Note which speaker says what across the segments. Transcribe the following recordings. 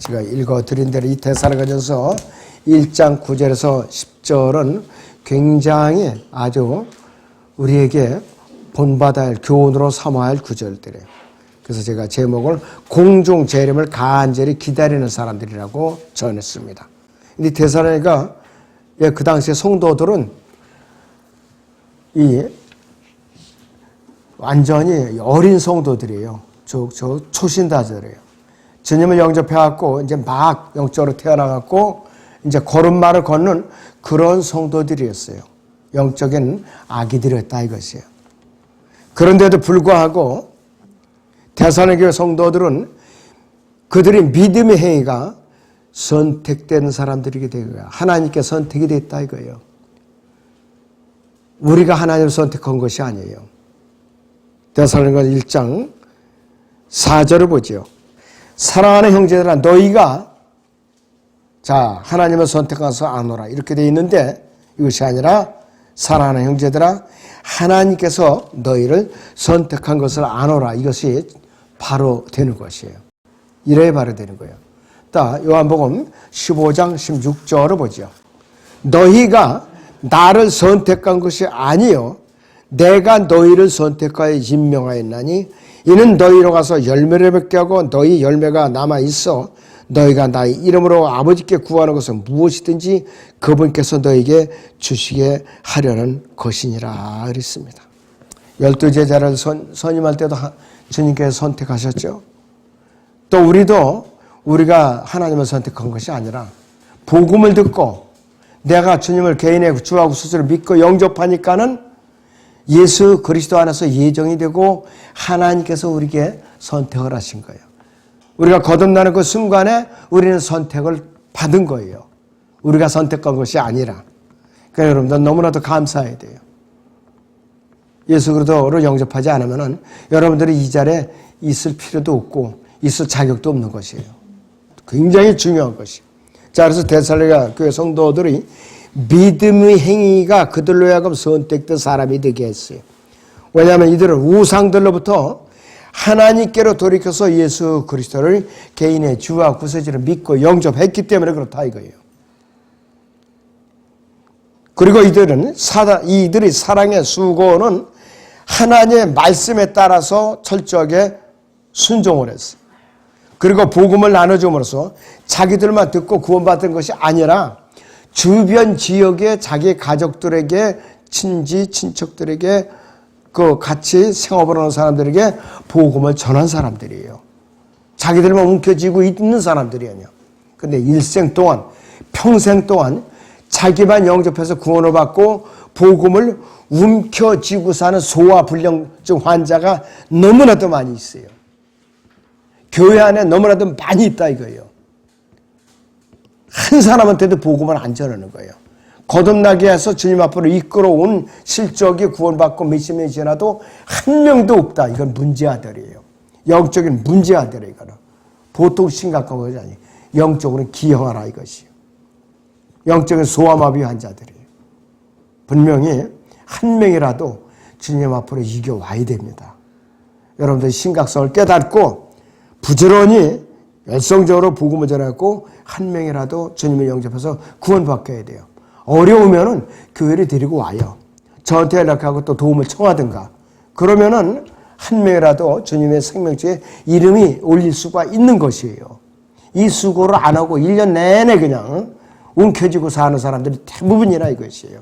Speaker 1: 제가 읽어드린 대로 이 데살로니가전서 1장 9절에서 10절은 굉장히 아주 우리에게 본받아야 할 교훈으로 삼아야 할 구절들이에요. 그래서 제가 제목을 공중 재림을 간절히 기다리는 사람들이라고 전했습니다. 이 데살로니가 그 당시에 성도들은 이 완전히 어린 성도들이에요. 저 초신자들이에요. 주님을 영접해갖고 이제 막 영적으로 태어나갖고 이제 걸음마를 걷는 그런 성도들이었어요. 영적인 아기들이었다 이것이에요. 그런데도 불구하고 데살로니가 성도들은 그들의 믿음의 행위가 선택된 사람들이게 된 거예요. 하나님께 선택이 됐다 이거예요. 우리가 하나님을 선택한 것이 아니에요. 데살로니가 1장 4절을 보죠. 사랑하는 형제들아 너희가 하나님을 선택해서 아노라 이렇게 되어 있는데 이것이 아니라 사랑하는 형제들아 하나님께서 너희를 선택한 것을 아노라 이것이 바로 되는 것이에요. 이래야 바로 되는 거예요. 요한복음 15장 16절을 보죠. 너희가 나를 선택한 것이 아니요 내가 너희를 선택하여 임명하였나니 이는 너희로 가서 열매를 맺게 하고 너희 열매가 남아있어 너희가 나의 이름으로 아버지께 구하는 것은 무엇이든지 그분께서 너희에게 주시게 하려는 것이니라 그랬습니다. 12제자를 선임할 때도 주님께서 선택하셨죠. 또 우리가 하나님을 선택한 것이 아니라 복음을 듣고 내가 주님을 개인의 주하고 스스로 믿고 영접하니까는 예수 그리스도 안에서 예정이 되고 하나님께서 우리에게 선택을 하신 거예요. 우리가 거듭나는 그 순간에 우리는 선택을 받은 거예요. 우리가 선택한 것이 아니라. 그러니까 여러분들 너무나도 감사해야 돼요. 예수 그리스도를 영접하지 않으면 여러분들이 이 자리에 있을 필요도 없고 있을 자격도 없는 것이에요. 굉장히 중요한 것이에요. 그래서 데살로니가 교회 성도들이 믿음의 행위가 그들로 하여금 선택된 사람이 되게 했어요. 왜냐하면 이들은 우상들로부터 하나님께로 돌이켜서 예수 그리스도를 개인의 주와 구세주로 믿고 영접했기 때문에 그렇다 이거예요. 그리고 이들의 사랑의 수고는 하나님의 말씀에 따라서 철저하게 순종을 했어요. 그리고 복음을 나눠줌으로써 자기들만 듣고 구원받은 것이 아니라 주변 지역의 자기 가족들에게 친척들에게 같이 생업을 하는 사람들에게 복음을 전한 사람들이에요. 자기들만 움켜쥐고 있는 사람들이 아니에요. 근데 일생 동안 평생 동안 자기만 영접해서 구원을 받고 복음을 움켜쥐고 사는 소아불량증 환자가 너무나도 많이 있어요. 교회 안에 너무나도 많이 있다 이거예요. 한 사람한테도 복음을 안 전하는 거예요. 거듭나게 해서 주님 앞으로 이끌어온 실적이 구원받고 몇십 년이 지나도 한 명도 없다. 이건 문제아들이에요. 영적인 문제아들이에요. 이거는. 보통 심각한 것이 아니에요. 영적으로는 기형하라 이것이에요. 영적인 소아마비 환자들이에요. 분명히 한 명이라도 주님 앞으로 이겨와야 됩니다. 여러분들이 심각성을 깨닫고 부지런히 열성적으로 복음을 전하고 한 명이라도 주님을 영접해서 구원받게 해야 돼요. 어려우면은 교회를 데리고 와요. 저한테 연락하고 또 도움을 청하든가. 그러면은 한 명이라도 주님의 생명체에 이름이 올릴 수가 있는 것이에요. 이 수고를 안 하고 1년 내내 그냥 움켜쥐고 사는 사람들이 대부분이라 이것이에요.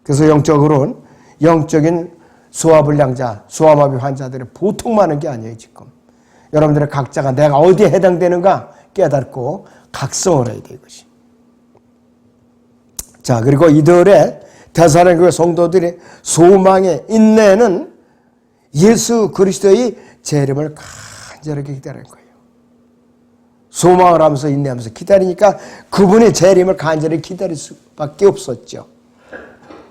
Speaker 1: 그래서 영적으로는 영적인 소아불량자, 소아마비 환자들이 보통 많은 게 아니에요 지금. 여러분들의 각자가 내가 어디에 해당되는가 깨닫고 각성을 해야 돼요 이것이. 그리고 이들의 데살로니가 성도들의 소망의 인내는 예수 그리스도의 재림을 간절하게 기다리는 거예요. 소망을 하면서 인내하면서 기다리니까 그분의 재림을 간절히 기다릴 수밖에 없었죠.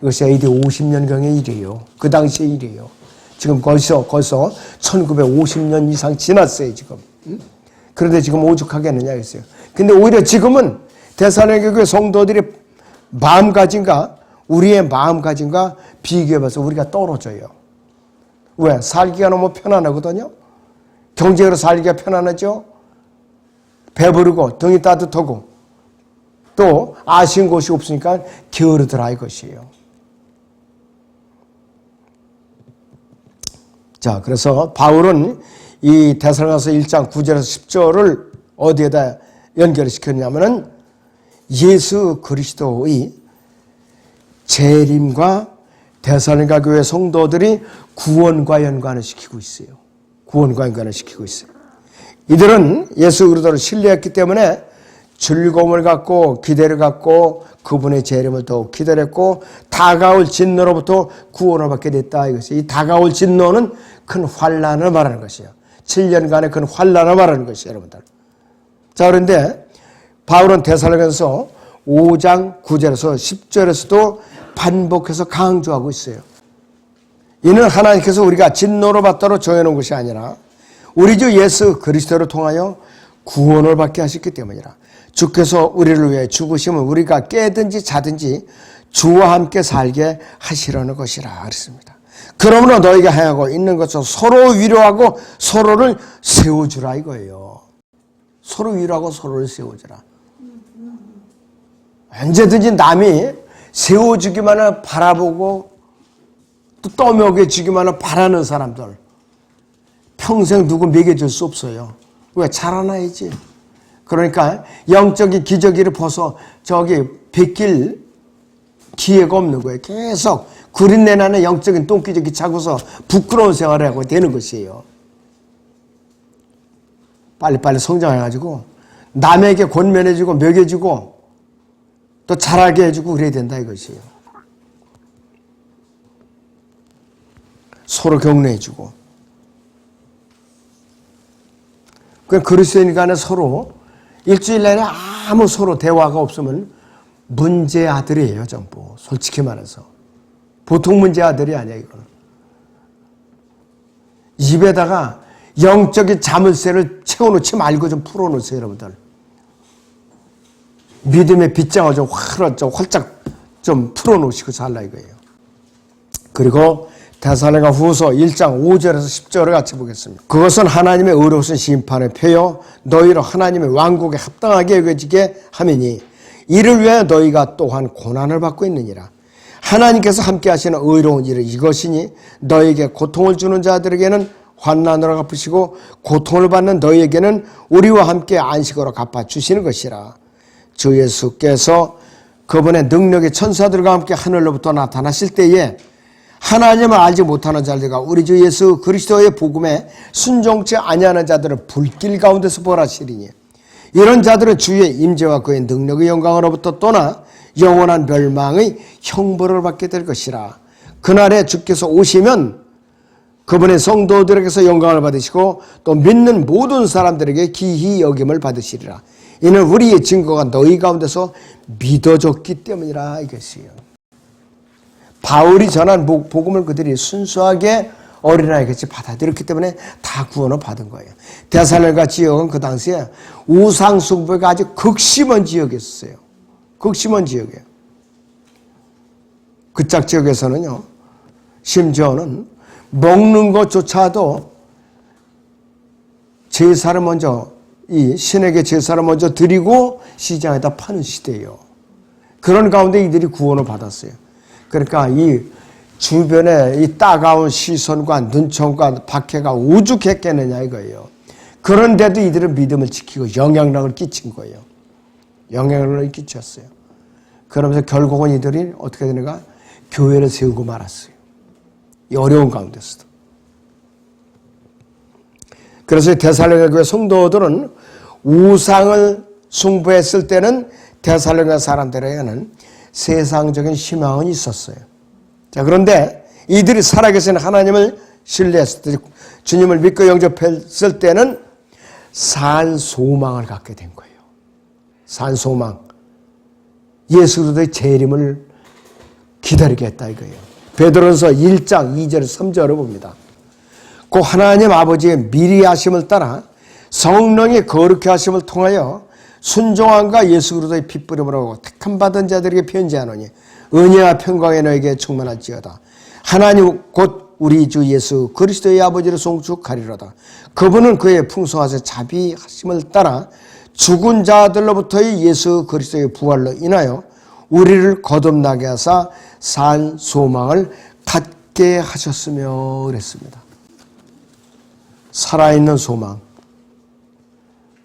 Speaker 1: 이것이 AD 50년경의 일이에요. 그 당시의 일이에요. 지금 벌써 1950년 이상 지났어요 지금. 그런데 지금 오죽하겠느냐 했어요. 근데 오히려 지금은 데살로니가 교회 성도들의 마음가짐과 우리의 마음가짐과 비교해봐서 우리가 떨어져요. 왜? 살기가 너무 편안하거든요. 경제로 살기가 편안하죠. 배부르고 등이 따뜻하고 또 아쉬운 곳이 없으니까 게으르더라 이것이에요. 자, 그래서 바울은 이 데살로니가서 1장 9절에서 10절을 어디에다 연결시켰냐면은 예수 그리스도의 재림과 데살로니가 교회 성도들이 구원과 연관을 시키고 있어요. 구원과 연관을 시키고 있어요. 이들은 예수 그리스도를 신뢰했기 때문에 즐거움을 갖고 기대를 갖고 그분의 재림을 더욱 기다렸고 다가올 진노로부터 구원을 받게 됐다 이것이. 이 다가올 진노는 큰 환난을 말하는 것이에요. 7년간의 큰 환난을 말하는 것이에요, 여러분들. 자, 그런데 바울은 데살로니가서 5장 9절에서 10절에서도 반복해서 강조하고 있어요. 이는 하나님께서 우리가 진노로 받도록 정해놓은 것이 아니라 우리 주 예수 그리스도를 통하여 구원을 받게 하셨기 때문이라. 주께서 우리를 위해 죽으심을 우리가 깨든지 자든지 주와 함께 살게 하시려는 것이라 그랬습니다. 그러므로 너희가 행하고 있는 것처럼 서로 위로하고 서로를 세워주라 이거예요. 서로 위로하고 서로를 세워주라. 언제든지 남이 세워주기만을 바라보고 또 떠먹여주기만을 바라는 사람들 평생 누구 먹여줄 수 없어요. 왜? 자라나야지. 그러니까 영적인 기저귀를 벗어 저기 베낄 기회가 없는 거예요. 계속 구린내 나는 영적인 똥기저귀 차고서 부끄러운 생활을 하고 되는 것이에요. 빨리빨리 성장해가지고 남에게 권면해주고 먹여주고 또 잘하게 해주고 그래야 된다 이것이에요. 서로 격려해주고. 그리스도인 간에 서로 일주일 내내 아무 서로 대화가 없으면 문제 아들이에요, 전부. 솔직히 말해서. 보통 문제 아들이 아니야, 이거는. 입에다가 영적인 자물쇠를 채워놓지 말고 좀 풀어놓으세요, 여러분들. 믿음의 빗장을 좀 활짝 좀 풀어놓으시고 살라 이거예요. 그리고 데살로니가 후서 1장 5절에서 10절을 같이 보겠습니다. 그것은 하나님의 의로우신 심판의 표요 너희로 하나님의 왕국에 합당하게 여겨지게 하매니 이를 위하여 너희가 또한 고난을 받고 있느니라. 하나님께서 함께 하시는 의로운 일은 이것이니 너희에게 고통을 주는 자들에게는 환난으로 갚으시고 고통을 받는 너희에게는 우리와 함께 안식으로 갚아주시는 것이라. 주 예수께서 그분의 능력의 천사들과 함께 하늘로부터 나타나실 때에 하나님을 알지 못하는 자들과 우리 주 예수 그리스도의 복음에 순종치 아니하는 자들을 불길 가운데서 벌하시리니 이런 자들은 주의 임재와 그의 능력의 영광으로부터 떠나 영원한 멸망의 형벌을 받게 될 것이라. 그날에 주께서 오시면 그분의 성도들에게서 영광을 받으시고 또 믿는 모든 사람들에게 기히 여김을 받으시리라. 이는 우리의 증거가 너희 가운데서 믿어졌기 때문이라 이것이요. 바울이 전한 복음을 그들이 순수하게 어린아이같이 받아들였기 때문에 다 구원을 받은 거예요. 데살로니가 지역은 그 당시에 우상 숭배가 아주 극심한 지역이었어요. 극심한 지역이에요. 그짝 지역에서는요, 심지어는 먹는 것조차도 제사를 먼저 이 신에게 제사를 먼저 드리고 시장에다 파는 시대예요. 그런 가운데 이들이 구원을 받았어요. 그러니까 이 주변에 이 따가운 시선과 눈총과 박해가 오죽했겠느냐 이거예요. 그런데도 이들은 믿음을 지키고 영향력을 끼친 거예요. 영향력을 끼쳤어요. 그러면서 결국은 이들이 어떻게 되는가? 교회를 세우고 말았어요. 이 어려운 가운데서도. 그래서 데살로니가 교회 성도들은 우상을 숭배했을 때는 데살로니가 사람들에게는 세상적인 희망은 있었어요. 자, 그런데 이들이 살아계신 하나님을 신뢰했을 때, 주님을 믿고 영접했을 때는 산 소망을 갖게 된 거예요. 산 소망. 예수 그리스도의 재림을 기다리게 했다 이거예요. 베드로전서 1장 2절 3절을 봅니다. 그 하나님 아버지의 미리 하심을 따라 성령의 거룩히 하심을 통하여 순종함과 예수 그리스도의 핏부림으로 택함 받은 자들에게 편지하노니 은혜와 평강이 너에게 충만할지어다. 하나님 곧 우리 주 예수 그리스도의 아버지를 송축하리로다. 그분은 그의 풍성하사 자비하심을 따라 죽은 자들로부터의 예수 그리스도의 부활로 인하여 우리를 거듭나게 하사 산 소망을 갖게 하셨으며 그랬습니다. 살아있는 소망,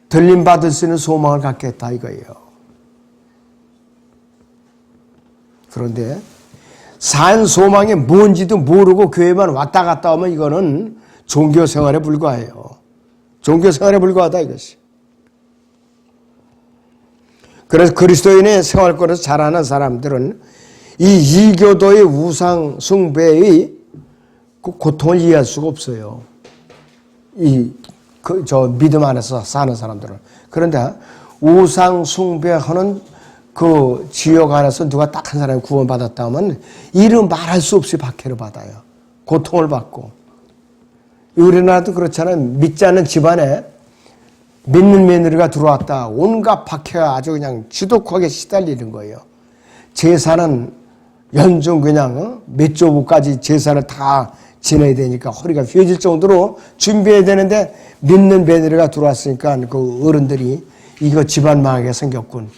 Speaker 1: 들림받을 수 있는 소망을 갖게 했다 이거예요. 그런데 산 소망이 뭔지도 모르고 교회만 왔다 갔다 하면 이거는 종교생활에 불과해요. 종교생활에 불과하다 이것이. 그래서 그리스도인의 생활권에서 자라는 사람들은 이 이교도의 우상 숭배의 고통을 이해할 수가 없어요. 저 믿음 안에서 사는 사람들은. 그런데 우상 숭배하는 그 지역 안에서 누가 딱 한 사람이 구원받았다 하면 이를 말할 수 없이 박해를 받아요. 고통을 받고. 우리나라도 그렇잖아요. 믿지 않는 집안에 믿는 며느리가 들어왔다. 온갖 박해가 아주 그냥 지독하게 시달리는 거예요. 제사는 연중 그냥 몇 조부까지 제사를 다 지내야 되니까 허리가 휘어질 정도로 준비해야 되는데 믿는 며느리가 들어왔으니까 그 어른들이 이거 집안 망하게 생겼군.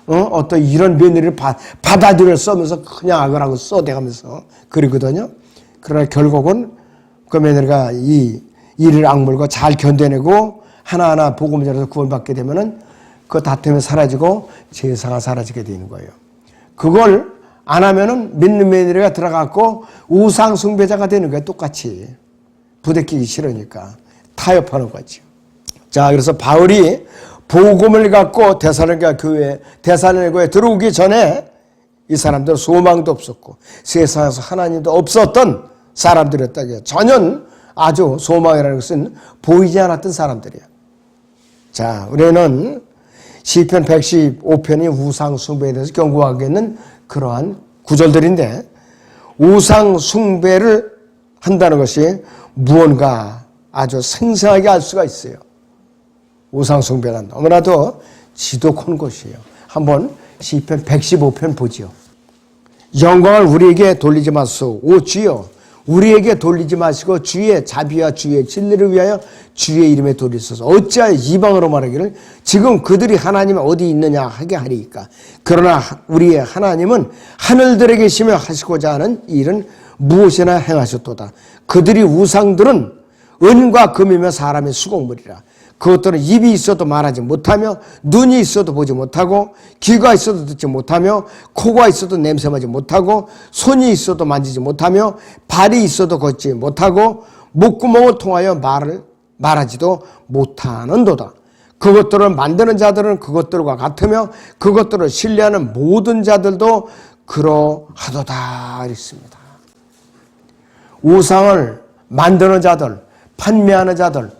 Speaker 1: 어떤 이런 며느리를 받아들여 써면서 그냥 악을 하고 써대가면서 그러거든요. 그러나 결국은 그 며느리가 이 일을 악물고 잘 견뎌내고 하나하나 복음을 전해서 구원받게 되면은 그 다툼이 사라지고 제사가 사라지게 되는 거예요. 그걸 안 하면은 믿는 며느리가 들어갔고 우상 숭배자가 되는 거예요. 똑같이. 부대끼기 싫으니까 타협하는 거죠. 자, 그래서 바울이 복음을 갖고 데살로니가 교회에 들어오기 전에 이 사람들은 소망도 없었고 세상에서 하나님도 없었던 사람들이었다. 전혀 아주 소망이라는 것은 보이지 않았던 사람들이에요. 자, 우리는 시편 115편이 우상 숭배에 대해서 경고하겠는 그러한 구절들인데 우상 숭배를 한다는 것이 무언가 아주 생생하게 알 수가 있어요. 우상 숭배가 너무나도 지독한 것이에요. 한번 시편 115편 보지요. 영광을 우리에게 돌리지 마소서. 오 주여, 우리에게 돌리지 마시고 주의 자비와 주의 진리를 위하여 주의 이름에 돌리소서. 어찌하여 이방으로 말하기를 지금 그들이 하나님 어디 있느냐 하게 하리이까. 그러나 우리의 하나님은 하늘들에 계시며 하시고자 하는 일은 무엇이나 행하셨도다. 그들이 우상들은 은과 금이며 사람의 수공물이라. 그것들은 입이 있어도 말하지 못하며 눈이 있어도 보지 못하고 귀가 있어도 듣지 못하며 코가 있어도 냄새마지 못하고 손이 있어도 만지지 못하며 발이 있어도 걷지 못하고 목구멍을 통하여 말하지도 못하는도다. 그것들을 만드는 자들은 그것들과 같으며 그것들을 신뢰하는 모든 자들도 그러하도다 그랬습니다. 우상을 만드는 자들, 판매하는 자들,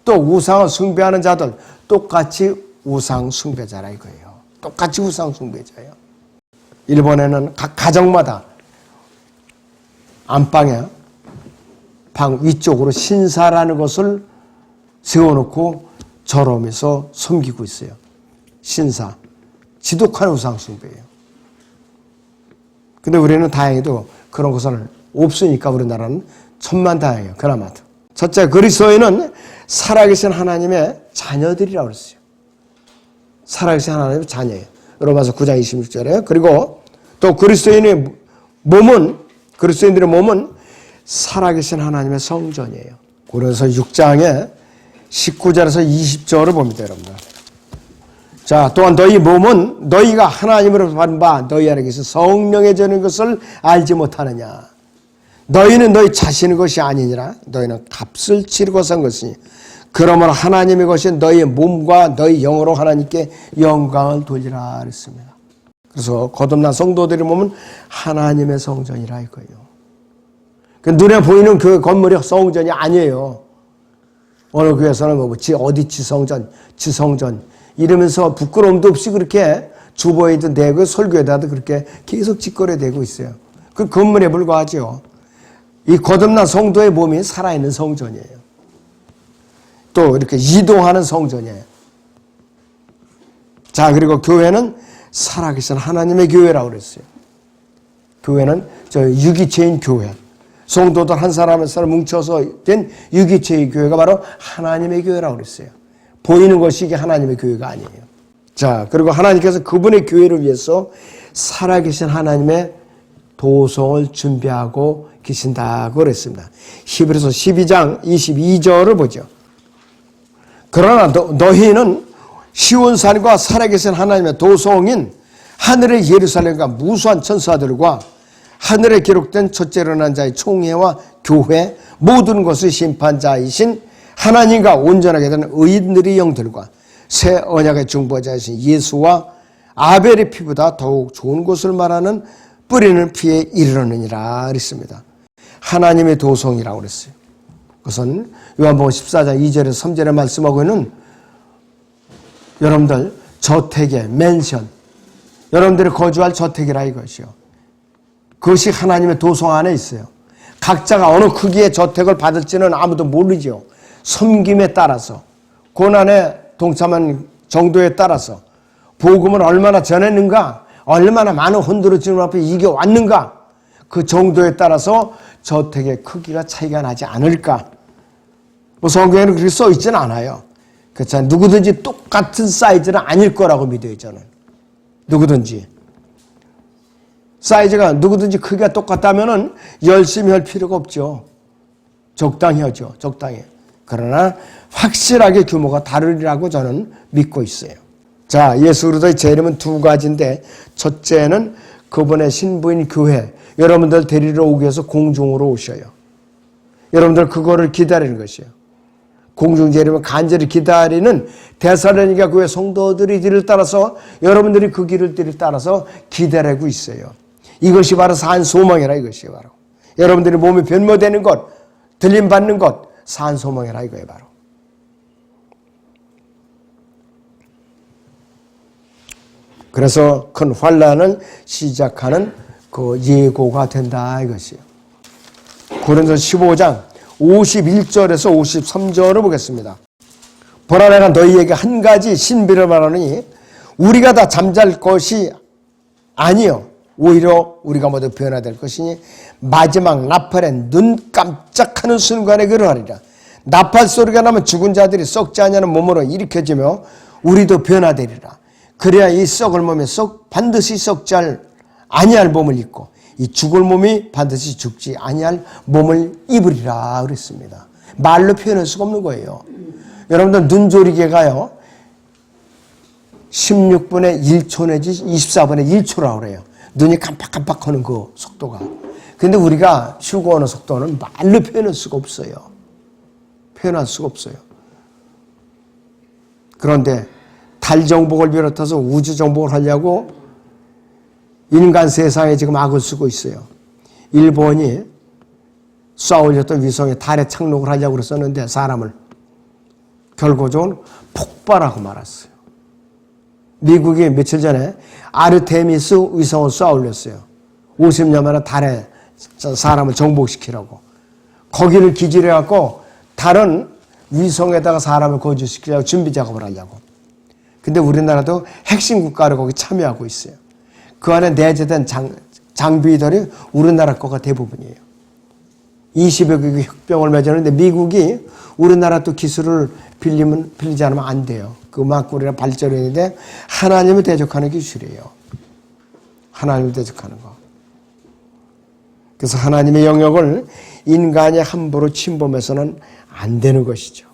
Speaker 1: 또 우상을 숭배하는 자들 똑같이 우상 숭배자라 이거예요. 똑같이 우상 숭배자예요. 일본에는 각 가정마다 안방에 방 위쪽으로 신사라는 것을 세워놓고 절하면서 섬기고 있어요. 신사. 지독한 우상 숭배예요. 근데 우리는 다행히도 그런 것은 없으니까 우리나라는 천만다행이에요. 그나마도. 첫째, 그리스도인은 살아계신 하나님의 자녀들이라고 그랬어요. 살아계신 하나님의 자녀예요. 로마서 9장 26절에. 그리고 또 그리스도인들의 몸은 살아계신 하나님의 성전이에요. 그래서 6장에 19절에서 20절을 봅니다, 여러분들. 자, 또한 너희 몸은 너희가 하나님으로 받은 바 너희 안에 계신 성령의 전인 것을 알지 못하느냐. 너희는 너희 자신의 것이 아니니라. 너희는 값을 치르고 산 것이니 그러므로 하나님의 것이 너희의 몸과 너희 영으로 하나님께 영광을 돌리라 그랬습니다. 그래서 거듭난 성도들의 몸은 하나님의 성전이라 이거예요. 눈에 보이는 그 건물이 성전이 아니에요. 어느 교회에서는 어디 지성전 이러면서 부끄러움도 없이 그렇게 주보에도 내고 설교에다도 그렇게 계속 짓거려대고 있어요. 그 건물에 불과하죠. 이 거듭난 성도의 몸이 살아있는 성전이에요. 또 이렇게 이동하는 성전이에요. 자, 그리고 교회는 살아계신 하나님의 교회라고 그랬어요. 교회는 유기체인 교회. 성도들 한 사람 한 사람 뭉쳐서 된 유기체의 교회가 바로 하나님의 교회라고 그랬어요. 보이는 것이 이게 하나님의 교회가 아니에요. 자, 그리고 하나님께서 그분의 교회를 위해서 살아계신 하나님의 도성을 준비하고 계신다고 그랬습니다. 히브리서 12장 22절을 보죠. 그러나 너희는 시온산과 살아계신 하나님의 도성인 하늘의 예루살렘과 무수한 천사들과 하늘에 기록된 첫째로 난 자의 총회와 교회 모든 것의 심판자이신 하나님과 온전하게 된 의인들의 영들과 새 언약의 중보자이신 예수와 아벨의 피보다 더욱 좋은 곳을 말하는 뿌리는 피에 이르느니라 그랬습니다. 하나님의 도성이라고 그랬어요. 그것은 요한복음 14장 2절에서 3절에 말씀하고 있는 여러분들 저택의 맨션, 여러분들이 거주할 저택이라 이것이요. 그것이 하나님의 도성 안에 있어요. 각자가 어느 크기의 저택을 받을지는 아무도 모르죠. 섬김에 따라서, 고난에 동참한 정도에 따라서, 복음을 얼마나 전했는가, 얼마나 많은 혼돈을 주님 앞에 이겨왔는가, 그 정도에 따라서 저택의 크기가 차이가 나지 않을까. 뭐 성경에는 그렇게 써 있지는 않아요. 그렇잖아요. 누구든지 똑같은 사이즈는 아닐 거라고 믿어요, 저는. 누구든지. 사이즈가 누구든지 크기가 똑같다면은 열심히 할 필요가 없죠. 적당히 하죠. 적당히. 그러나 확실하게 규모가 다르리라고 저는 믿고 있어요. 자, 예수 그리스도의 재림은 두 가지인데, 첫째는 그분의 신부인 교회, 여러분들 데리러 오기 위해서 공중으로 오셔요. 여러분들 그거를 기다리는 것이에요. 공중 재림을 간절히 기다리는 데살로니가 교회 성도들이 길을 따라서, 여러분들이 그 길을 따라서 기다리고 있어요. 이것이 바로 산 소망이라 이것이 바로. 여러분들이 몸이 변모되는 것, 들림 받는 것, 산 소망이라 이거예요, 바로. 그래서 큰 환란을 시작하는 그 예고가 된다 이것이에요. 고린도서 15장 51절에서 53절을 보겠습니다. 보라 내가 너희에게 한 가지 신비를 말하노니 우리가 다 잠잘 것이 아니요 오히려 우리가 모두 변화될 것이니 마지막 나팔에 눈 깜짝하는 순간에 그러하리라. 나팔 소리가 나면 죽은 자들이 썩지 아니하는 몸으로 일으켜지며 우리도 변화되리라. 그래야 이 썩을 몸에 반드시 썩지 아니할 몸을 입고 이 죽을 몸이 반드시 죽지 아니할 몸을 입으리라 그랬습니다. 말로 표현할 수가 없는 거예요. 여러분들 눈조리개가요 16분의 1초 내지 24분의 1초라고 그래요. 눈이 깜빡깜빡하는 그 속도가. 근데 우리가 휴거하는 속도는 말로 표현할 수가 없어요. 표현할 수가 없어요. 그런데 달 정복을 비롯해서 우주 정복을 하려고 인간 세상에 지금 악을 쓰고 있어요. 일본이 쏴올렸던 위성에 달에 착륙을 하려고 그랬었는데 사람을 결국은 폭발하고 말았어요. 미국이 며칠 전에 아르테미스 위성을 쏴올렸어요. 50년 만에 달에 사람을 정복시키라고. 거기를 기지로 해갖고 다른 위성에다가 사람을 거주시키려고 준비 작업을 하려고. 근데 우리나라도 핵심 국가로 거기 참여하고 있어요. 그 안에 내재된 장비들이 우리나라 거가 대부분이에요. 20여 개국이 협병을 맺었는데 미국이 우리나라 또 기술을 빌리지 않으면 안 돼요. 그만큼 우리가 발전했는데 하나님을 대적하는 기술이에요. 하나님을 대적하는 거. 그래서 하나님의 영역을 인간이 함부로 침범해서는 안 되는 것이죠.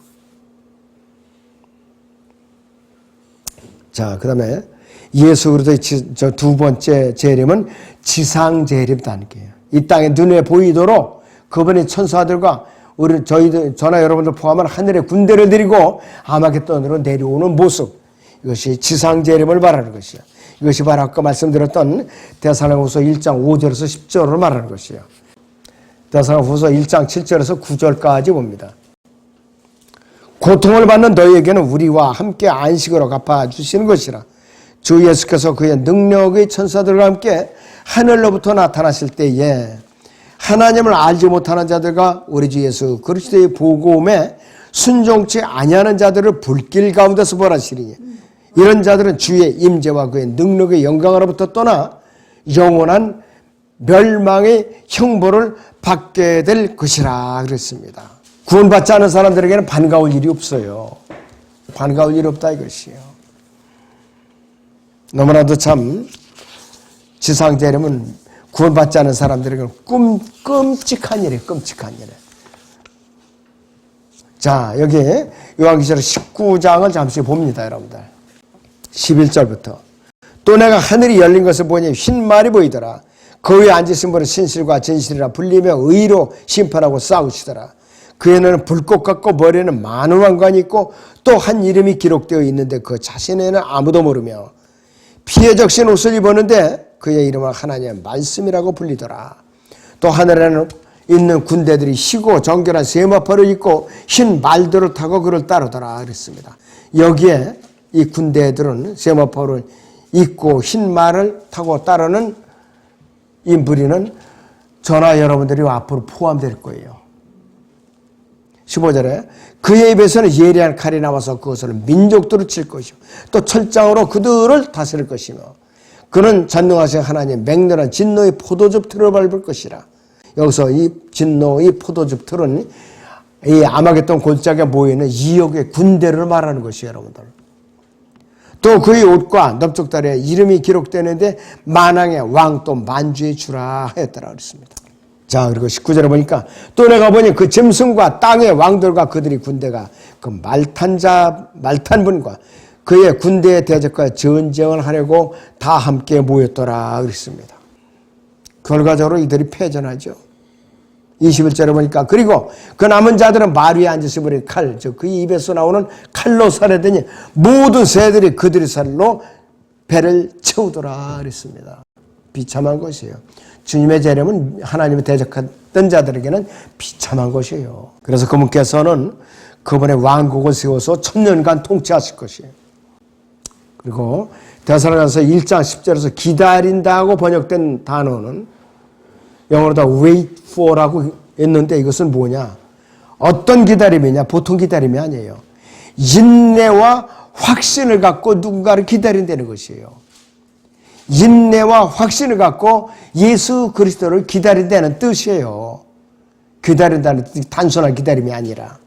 Speaker 1: 자, 그 다음에 예수 그리스도의 두 번째 재림은 지상 재림이라는 게요. 이 땅에 눈에 보이도록 그분의 천사들과 저나 여러분들 포함한 하늘의 군대를 데리고 아마겟돈으로 내려오는 모습. 이것이 지상 재림을 말하는 것이요. 이것이 바로 아까 말씀드렸던 데살로니가후서 1장 5절에서 10절을 말하는 것이요. 데살로니가후서 1장 7절에서 9절까지 봅니다. 고통을 받는 너희에게는 우리와 함께 안식으로 갚아주시는 것이라. 주 예수께서 그의 능력의 천사들과 함께 하늘로부터 나타나실 때에 하나님을 알지 못하는 자들과 우리 주 예수 그리스도의 복음에 순종치 아니하는 자들을 불길 가운데서 벌하시리니 이런 자들은 주의 임재와 그의 능력의 영광으로부터 떠나 영원한 멸망의 형벌을 받게 될 것이라 그랬습니다. 구원받지 않은 사람들에게는 반가울 일이 없어요. 반가울 일 없다 이것이요. 너무나도 참 지상재림은 구원받지 않은 사람들에게 끔찍한 일이에요. 끔찍한 일이에요. 자, 여기 요한계시록 19장을 잠시 봅니다, 여러분들. 11절부터. 또 내가 하늘이 열린 것을 보니 흰 말이 보이더라. 그 위에 앉으신 분은 신실과 진실이라 불리며 의로 심판하고 싸우시더라. 그에는 불꽃 같고 머리에는 많은 왕관이 있고 또 한 이름이 기록되어 있는데 그 자신에는 아무도 모르며 피에 적신 옷을 입었는데 그의 이름은 하나님의 말씀이라고 불리더라. 또 하늘에는 있는 군대들이 희고 정결한 세마포를 입고 흰 말들을 타고 그를 따르더라 그랬습니다. 여기에 이 군대들은 세마포를 입고 흰 말을 타고 따르는 이 무리는 저나 여러분들이 앞으로 포함될 거예요. 15절에 그의 입에서는 예리한 칼이 나와서 그것을 민족들을 칠 것이요 또 철장으로 그들을 다스릴 것이며 그는 전능하신 하나님 맹렬한 진노의 포도즙 틀을 밟을 것이라. 여기서 이 진노의 포도즙 틀은 이 아마겟돈 골짜기에 모이는 2억의 군대를 말하는 것이에요, 여러분들. 또 그의 옷과 넓적다리에 이름이 기록되는데 만왕의 왕 또 만주의 주라 하였더라 그랬습니다. 자, 그리고 19절에 보니까 또 내가 보니 그 짐승과 땅의 왕들과 그들이 군대가 그 말탄 분과 그의 군대의 대적과 전쟁을 하려고 다 함께 모였더라 그랬습니다. 결과적으로 이들이 패전하죠. 21절에 보니까 그리고 그 남은 자들은 말 위에 앉으신 분의 칼, 즉 그 입에서 나오는 칼로 살해되니 모든 새들이 그들의 살로 배를 채우더라 그랬습니다. 비참한 것이에요. 주님의 재림은 하나님의 대적했던 자들에게는 비참한 것이에요. 그래서 그분께서는 그분의 왕국을 세워서 1000년간 통치하실 것이에요. 그리고 데살로니가서 1장 10절에서 기다린다고 번역된 단어는 영어로도 wait for라고 했는데 이것은 뭐냐? 어떤 기다림이냐? 보통 기다림이 아니에요. 인내와 확신을 갖고 누군가를 기다린다는 것이에요. 인내와 확신을 갖고 예수 그리스도를 기다린다는 뜻이에요. 기다린다는 뜻이 단순한 기다림이 아니라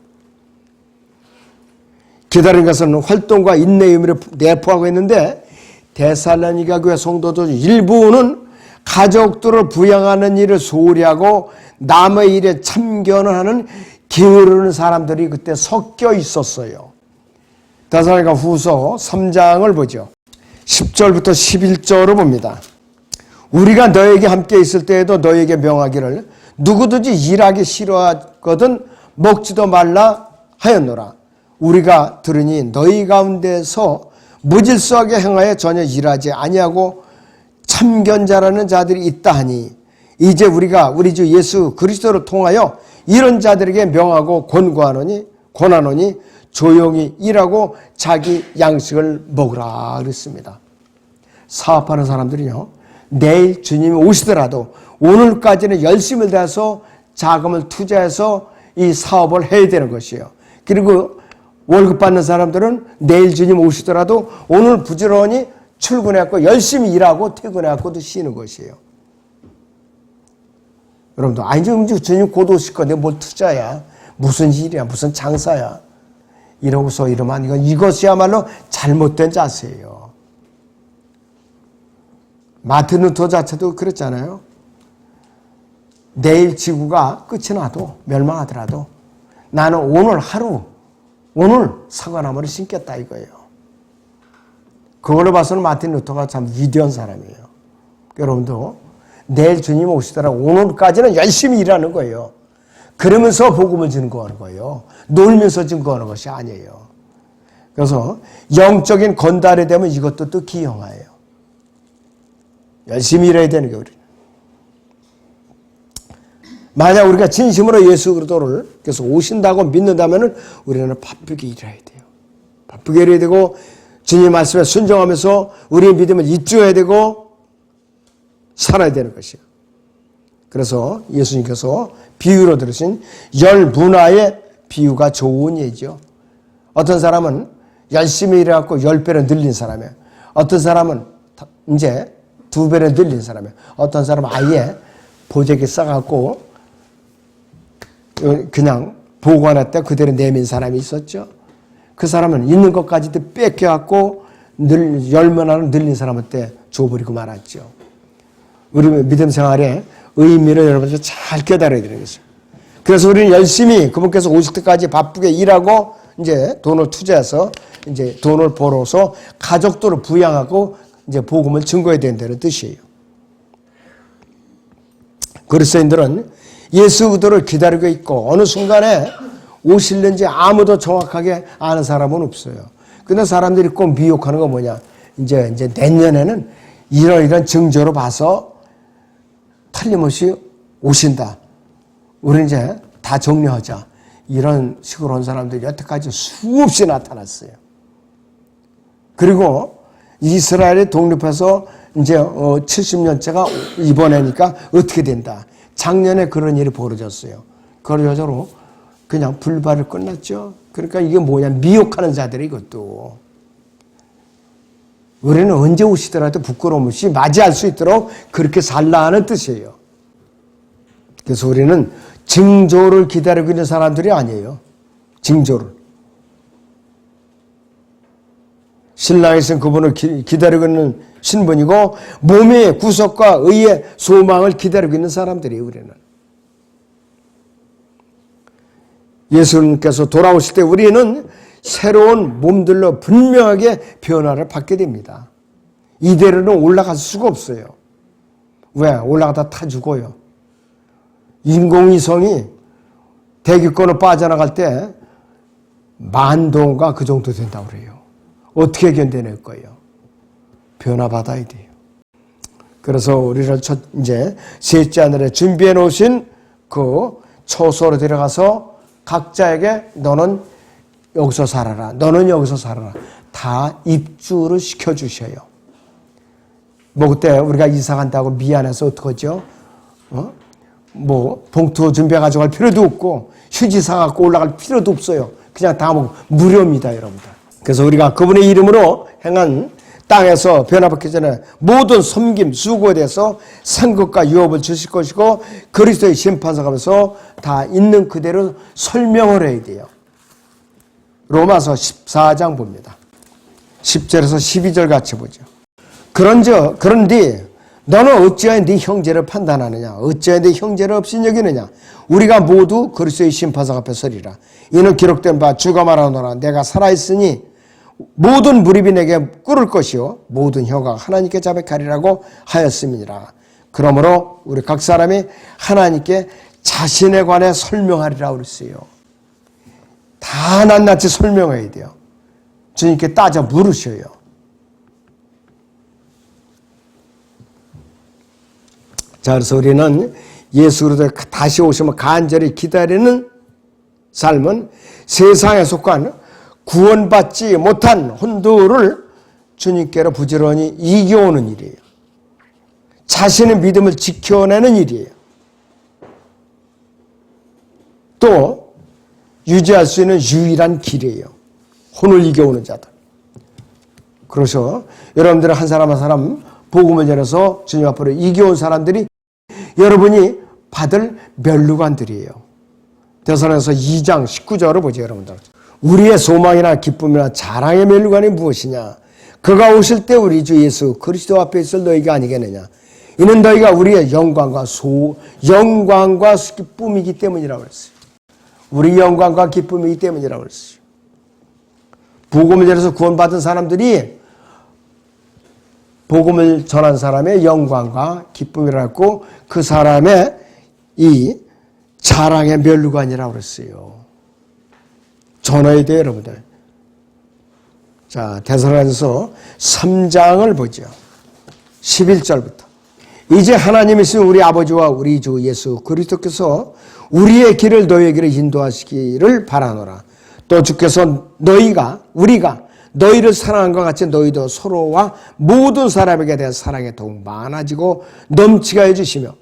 Speaker 1: 기다리는 것은 활동과 인내의 의미를 내포하고 있는데 데살로니가 교회 성도들 일부는 가족들을 부양하는 일을 소홀히 하고 남의 일에 참견을 하는 게으르는 사람들이 그때 섞여 있었어요. 데살로니가 후서 3장을 보죠. 10절부터 11절을 봅니다. 우리가 너에게 함께 있을 때에도 너에게 명하기를 누구든지 일하기 싫어하거든 먹지도 말라 하였노라. 우리가 들으니 너희 가운데서 무질서하게 행하여 전혀 일하지 아니하고 참견자라는 자들이 있다 하니 이제 우리가 우리 주 예수 그리스도를 통하여 이런 자들에게 명하고 권하노니 조용히 일하고 자기 양식을 먹으라 그랬습니다. 사업하는 사람들이요, 내일 주님이 오시더라도 오늘까지는 열심을 다해서 자금을 투자해서 이 사업을 해야 되는 것이에요. 그리고 월급 받는 사람들은 내일 주님 오시더라도 오늘 부지런히 출근해갖고 열심히 일하고 퇴근해갖고도 쉬는 것이에요. 여러분들, 아니, 주님 곧 오실 건데 뭘 투자야? 무슨 일이야? 무슨 장사야? 이러고서 이러면 이것이야말로 잘못된 자세예요. 마틴 루터 자체도 그랬잖아요. 내일 지구가 끝이 나도 멸망하더라도 나는 오늘 사과나무를 심겠다 이거예요. 그걸로 봐서는 마틴 루터가 참 위대한 사람이에요. 여러분도 내일 주님 오시더라도 오늘까지는 열심히 일하는 거예요. 그러면서 복음을 증거하는 거예요. 놀면서 증거하는 것이 아니에요. 그래서 영적인 건달이 되면 이것도 또 기형화예요. 열심히 일해야 되는 게 우리는. 만약 우리가 진심으로 예수 그리스도를 계속 오신다고 믿는다면 우리는 바쁘게 일해야 돼요. 바쁘게 일해야 되고 주님 말씀에 순종하면서 우리의 믿음을 입증해야 되고 살아야 되는 것이에요. 그래서 예수님께서 비유로 들으신 10문화의 비유가 좋은 예죠. 어떤 사람은 열심히 일해갖고 10배를 늘린 사람이에요. 어떤 사람은 이제 2배를 늘린 사람이에요. 어떤 사람은 아예 보재기 싸갖고 그냥 보관했다 그대로 내민 사람이 있었죠. 그 사람은 있는 것까지도 뺏겨갖고 열면하는 늘린 사람한테 줘버리고 말았죠. 우리 믿음 생활에 의미를 여러분들 잘 깨달아야 되는 것이죠. 그래서 우리는 열심히 그분께서 오실 때까지 바쁘게 일하고 이제 돈을 투자해서 이제 돈을 벌어서 가족들을 부양하고 이제 복음을 증거해야 된다는 뜻이에요. 그리스도인들은 예수 그리스도를 기다리고 있고 어느 순간에 오실는지 아무도 정확하게 아는 사람은 없어요. 근데 사람들이 꼭 미혹하는 건 뭐냐? 이제 내년에는 이런 징조로 봐서 틀림없이 오신다. 우리 이제 다 정리하자. 이런 식으로 온 사람들이 여태까지 수없이 나타났어요. 그리고 이스라엘이 독립해서 이제 70년째가 이번에니까 어떻게 된다. 작년에 그런 일이 벌어졌어요. 그런 여자로 그냥 불발을 끝났죠. 그러니까 이게 뭐냐. 미혹하는 자들이 이것도. 우리는 언제 오시더라도 부끄러움 없이 맞이할 수 있도록 그렇게 살라 하는 뜻이에요. 그래서 우리는 징조를 기다리고 있는 사람들이 아니에요. 징조를. 신랑이 있으면 그분을 기다리고 있는 신분이고 몸의 구속과 의의 소망을 기다리고 있는 사람들이에요. 우리는. 예수님께서 돌아오실 때 우리는 새로운 몸들로 분명하게 변화를 받게 됩니다. 이대로는 올라갈 수가 없어요. 왜? 올라가다 타 죽어요. 인공위성이 대기권을 빠져나갈 때 10,000도인가 그 정도 된다고 그래요. 어떻게 견뎌낼 거예요? 변화받아야 돼요. 그래서 우리를 이제 셋째 하늘에 준비해 놓으신 그 초소로 들어가서 각자에게 너는 여기서 살아라. 너는 여기서 살아라. 다 입주를 시켜주셔요. 뭐 그때 우리가 이사 간다고 미안해서 어떡하죠? 뭐 봉투 준비해가지고 갈 필요도 없고 휴지 사갖고 올라갈 필요도 없어요. 그냥 다 무료입니다, 여러분들. 그래서 우리가 그분의 이름으로 행한 땅에서 변화받기 전에 모든 섬김, 수고에 대해서 상급과 유업을 주실 것이고 그리스도의 심판서가면서 다 있는 그대로 설명을 해야 돼요. 로마서 14장 봅니다. 10절에서 12절 같이 보죠. 그런디 너는 어찌하여 네 형제를 판단하느냐? 어찌하여 네 형제를 없인 여기느냐? 우리가 모두 그리스도의 심판석 앞에 서리라. 이는 기록된 바 주가 말하노라. 내가 살아있으니 모든 무릎이 내게 꿇을 것이요 모든 혀가 하나님께 자백하리라고 하였음이니라. 그러므로 우리 각 사람이 하나님께 자신에 관해 설명하리라 그랬어요. 다 낱낱이 설명해야 돼요. 주님께 따져 물으셔요. 자, 그래서 우리는 예수 그리스도 다시 오시면 간절히 기다리는 삶은 세상에 속한 구원받지 못한 혼두를 주님께로 부지런히 이겨오는 일이에요. 자신의 믿음을 지켜내는 일이에요. 또 유지할 수 있는 유일한 길이에요. 혼을 이겨오는 자들. 그래서 여러분들은 한 사람 한 사람 복음을 전해서 주님 앞으로 이겨온 사람들이 여러분이 받을 면류관들이에요. 데살로니가서 2장 19절을 보죠, 여러분들. 우리의 소망이나 기쁨이나 자랑의 면류관이 무엇이냐? 그가 오실 때 우리 주 예수 그리스도 앞에 있을 너희가 아니겠느냐? 이는 너희가 우리의 영광과 기쁨이기 때문이라고 그랬어요. 우리 영광과 기쁨이기 때문이라고 그랬어요. 복음을 전해서 구원받은 사람들이 복음을 전한 사람의 영광과 기쁨이라고 그 사람의 이 자랑의 면류관이라고 그랬어요. 전해야 돼요, 여러분들. 자, 데살로니가서 3장을 보죠. 11절부터. 이제 하나님이신 우리 아버지와 우리 주 예수 그리스도께서 우리의 길을 너희에게로 인도하시기를 바라노라. 또 주께서 우리가 너희를 사랑한 것 같이 너희도 서로와 모든 사람에게 대한 사랑이 더욱 많아지고 넘치게 해주시며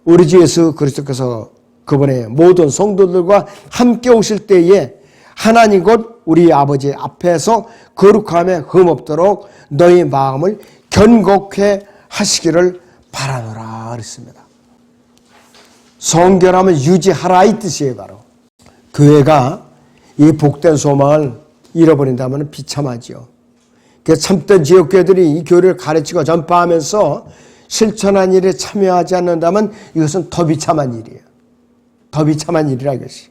Speaker 1: 우리 주 예수 그리스도께서 그분의 모든 성도들과 함께 오실 때에 하나님 곧 우리 아버지 앞에서 거룩함에 흠없도록 너희 마음을 견고케 하시기를 바라노라 그랬습니다. 성결함을 유지하라 이 뜻이에요. 바로 교회가 이 복된 소망을 잃어버린다면 비참하지요. 그래서 참된 지역교회들이 이 교리를 가르치고 전파하면서 실천한 일에 참여하지 않는다면 이것은 더 비참한 일이에요. 더 비참한 일이라 이것이.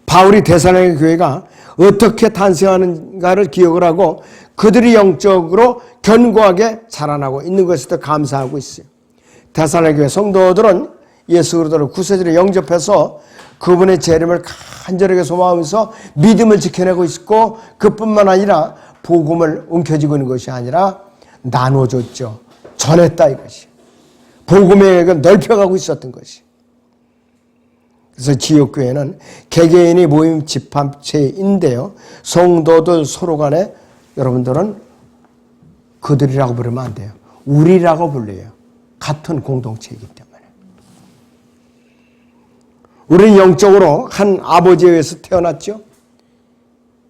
Speaker 1: 바울이 데살로니가 교회가 어떻게 탄생하는가를 기억을 하고 그들이 영적으로 견고하게 자라나고 있는 것에 더 감사하고 있어요. 데살로니가 교회 성도들은 예수 그리스도를 구세주로 영접해서 그분의 재림을 간절하게 소망하면서 믿음을 지켜내고 있고 그뿐만 아니라 복음을 움켜쥐고 있는 것이 아니라 나눠줬죠. 전했다 이것이. 복음의 넓혀가고 있었던 것이. 그래서 지역교회는 개개인이 모임 집합체인데요. 성도들 서로 간에 여러분들은 그들이라고 부르면 안 돼요. 우리라고 불러요. 같은 공동체이기 때문에. 우리는 영적으로 한 아버지에 의해서 태어났죠.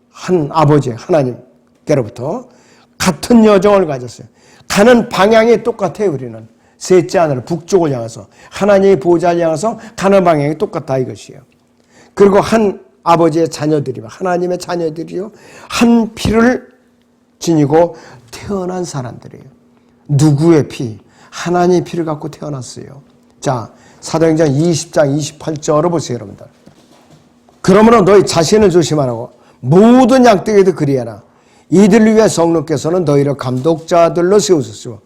Speaker 1: 한 아버지 하나님께로부터 같은 여정을 가졌어요. 가는 방향이 똑같아요. 우리는 셋째 하늘 북쪽을 향해서 하나님의 보좌를 향해서 가는 방향이 똑같다 이것이에요. 그리고 한 아버지의 자녀들이며 하나님의 자녀들이요 한 피를 지니고 태어난 사람들이에요. 누구의 피? 하나님의 피를 갖고 태어났어요. 자, 사도행전 20장 28절을 보세요, 여러분들. 그러므로 너희 자신을 조심하라고 모든 양떼에도 그리하라. 이들을 위해 성령께서는 너희를 감독자들로 세우셨으며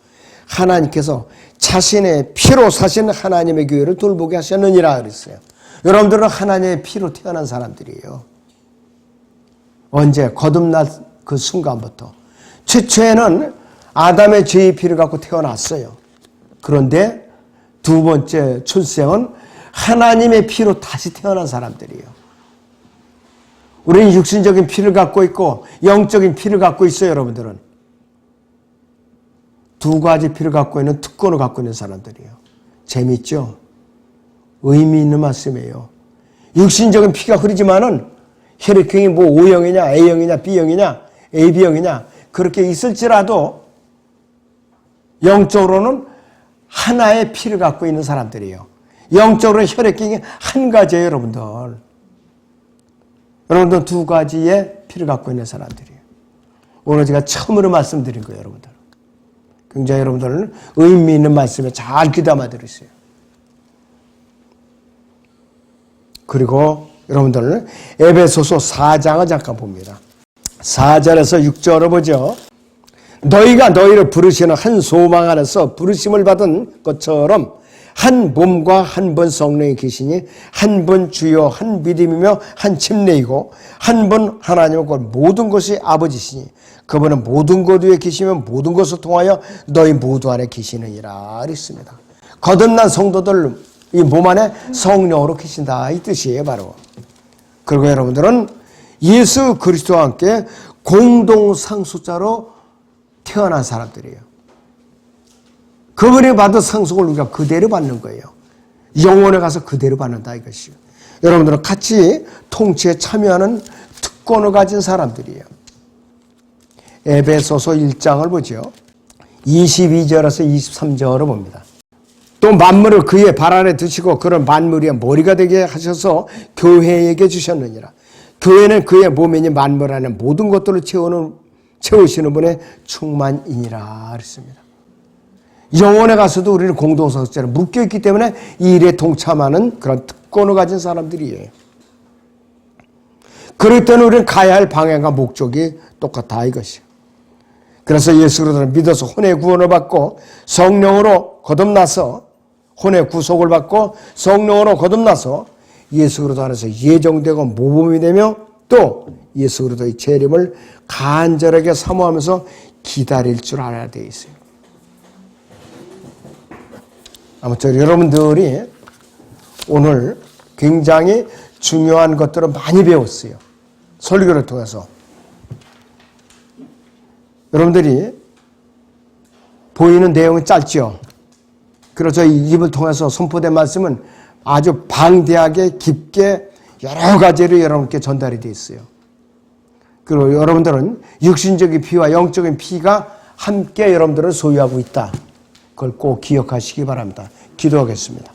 Speaker 1: 하나님께서 자신의 피로 사신 하나님의 교회를 돌보게 하셨느니라 그랬어요. 여러분들은 하나님의 피로 태어난 사람들이에요. 언제? 거듭난 그 순간부터. 최초에는 아담의 죄의 피를 갖고 태어났어요. 그런데 두 번째 출생은 하나님의 피로 다시 태어난 사람들이에요. 우리는 육신적인 피를 갖고 있고 영적인 피를 갖고 있어요. 여러분들은 두 가지 피를 갖고 있는 특권을 갖고 있는 사람들이에요. 재밌죠? 의미 있는 말씀이에요. 육신적인 피가 흐르지만은 혈액형이 뭐 O형이냐 A형이냐 B형이냐 AB형이냐 그렇게 있을지라도 영적으로는 하나의 피를 갖고 있는 사람들이에요. 영적으로 혈액형이 한 가지예요. 여러분들 두 가지의 피를 갖고 있는 사람들이에요. 오늘 제가 처음으로 말씀드린 거예요. 여러분들 굉장히 여러분들은 의미 있는 말씀에 잘 귀담아 들으세요. 그리고 여러분들은 에베소서 4장을 잠깐 봅니다. 4절에서 6절을 보죠. 너희가 너희를 부르시는 한 소망 안에서 부르심을 받은 것처럼 한 몸과 한 분 성령이 계시니 한 분 주여 한 믿음이며 한 침례이고 한 분 하나님은 곧 모든 것이 아버지시니 그분은 모든 것 위에 계시면 모든 것을 통하여 너희 모두 안에 계시느니라 그랬습니다. 거듭난 성도들 이 몸 안에 성령으로 계신다 이 뜻이에요. 바로. 그리고 여러분들은 예수 그리스도와 함께 공동상속자로 태어난 사람들이에요. 그분이 받은 상속을 우리가 그대로 받는 거예요. 영원에 가서 그대로 받는다 이것이요. 여러분들은 같이 통치에 참여하는 특권을 가진 사람들이에요. 에베소서 1장을 보죠. 22절에서 23절을 봅니다. 또 만물을 그의 발 아래 두시고 그런 만물의 머리가 되게 하셔서 교회에게 주셨느니라. 교회는 그의 몸이니 만물 안에 모든 것들을 채우시는 분의 충만이니라 그랬습니다. 영원에 가서도 우리는 공동상속자로 묶여있기 때문에 이 일에 동참하는 그런 특권을 가진 사람들이에요. 그럴 때는 우리는 가야 할 방향과 목적이 똑같다 이것이에요. 그래서 예수 그리스도를 믿어서 혼의 구원을 받고 성령으로 거듭나서 혼의 구속을 받고 성령으로 거듭나서 예수 그리스도 안에서 예정되고 모범이 되며 또 예수 그리스도의 재림을 간절하게 사모하면서 기다릴 줄 알아야 되어 있어요. 아무튼 여러분들이 오늘 굉장히 중요한 것들을 많이 배웠어요. 설교를 통해서. 여러분들이 보이는 내용은 짧죠. 그래서 이 입을 통해서 선포된 말씀은 아주 방대하게 깊게 여러 가지로 여러분께 전달이 되어 있어요. 그리고 여러분들은 육신적인 피와 영적인 피가 함께 여러분들을 소유하고 있다. 그걸 꼭 기억하시기 바랍니다. 기도하겠습니다.